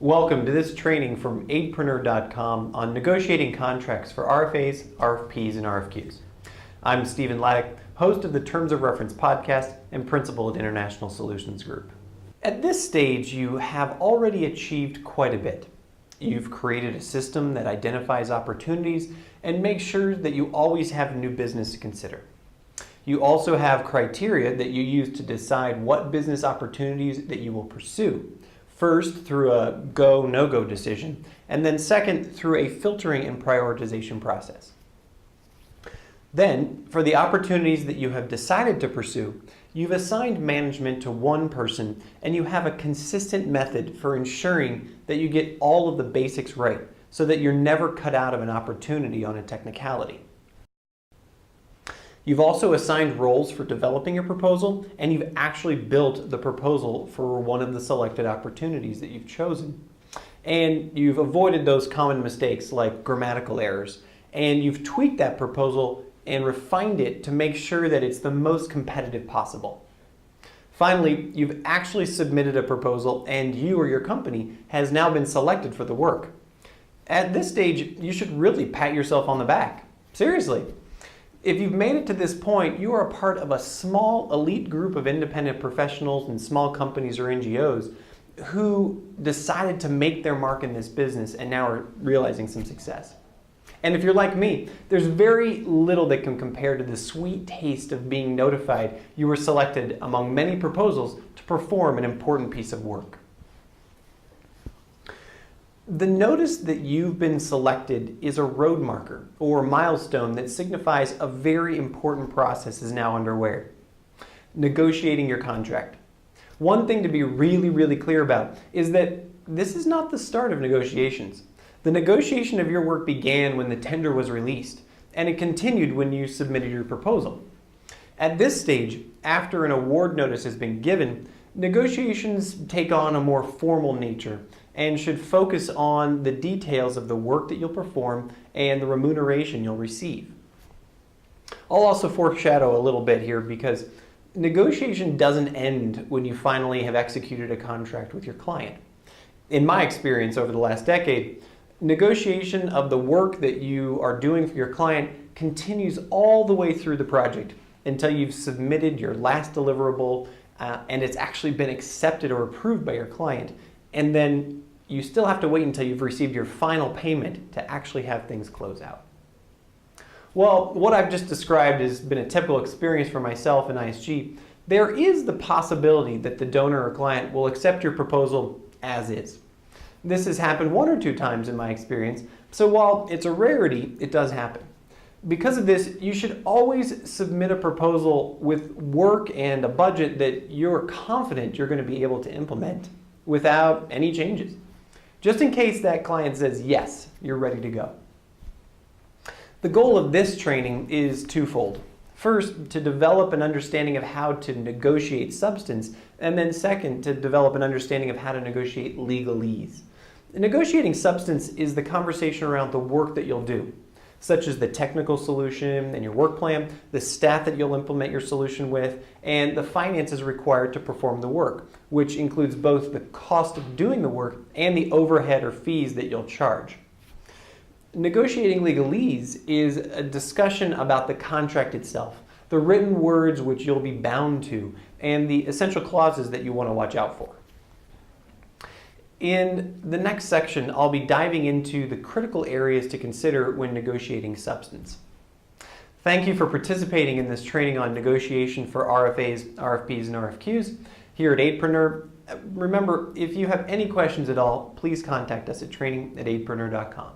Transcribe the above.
Welcome to this training from aidpreneur.com on negotiating contracts for RFAs, RFPs, and RFQs. I'm Stephen Laddick, host of the Terms of Reference podcast and principal at International Solutions Group. At this stage, you have already achieved quite a bit. You've created a system that identifies opportunities and makes sure that you always have new business to consider. You also have criteria that you use to decide what business opportunities that you will pursue. First, through a go, no-go decision, and then second, through a filtering and prioritization process. Then, for the opportunities that you have decided to pursue, you've assigned management to one person and you have a consistent method for ensuring that you get all of the basics right so that you're never cut out of an opportunity on a technicality. You've also assigned roles for developing your proposal, and you've actually built the proposal for one of the selected opportunities that you've chosen. And you've avoided those common mistakes like grammatical errors, and you've tweaked that proposal and refined it to make sure that it's the most competitive possible. Finally, you've actually submitted a proposal and you or your company has now been selected for the work. At this stage, you should really pat yourself on the back. Seriously. If you've made it to this point, you are a part of a small elite group of independent professionals and small companies or NGOs who decided to make their mark in this business and now are realizing some success. And if you're like me, there's very little that can compare to the sweet taste of being notified you were selected among many proposals to perform an important piece of work. The notice that you've been selected is a road marker or milestone that signifies a very important process is now underway. Negotiating your contract. One thing to be really clear about is that this is not the start of negotiations. The negotiation of your work began when the tender was released, and it continued when you submitted your proposal. At this stage, after an award notice has been given, negotiations take on a more formal nature and should focus on the details of the work that you'll perform and the remuneration you'll receive. I'll also foreshadow a little bit here because negotiation doesn't end when you finally have executed a contract with your client. In my experience over the last decade, negotiation of the work that you are doing for your client continues all the way through the project until you've submitted your last deliverable and it's actually been accepted or approved by your client. And then you still have to wait until you've received your final payment to actually have things close out. Well, what I've just described has been a typical experience for myself and ISG. There is the possibility that the donor or client will accept your proposal as is. This has happened one or two times in my experience, so while it's a rarity, it does happen. Because of this, you should always submit a proposal with work and a budget that you're confident you're going to be able to implement without any changes, just in case that client says, yes, you're ready to go. The goal of this training is twofold. First, to develop an understanding of how to negotiate substance, and then second, to develop an understanding of how to negotiate legalese. Negotiating substance is the conversation around the work that you'll do, such as the technical solution and your work plan, the staff that you'll implement your solution with, and the finances required to perform the work, which includes both the cost of doing the work and the overhead or fees that you'll charge. Negotiating legalese is a discussion about the contract itself, the written words which you'll be bound to, and the essential clauses that you want to watch out for. In the next section, I'll be diving into the critical areas to consider when negotiating substance. Thank you for participating in this training on negotiation for RFAs, RFPs, and RFQs here at Aidpreneur. Remember, if you have any questions at all, please contact us at training@aidpreneur.com.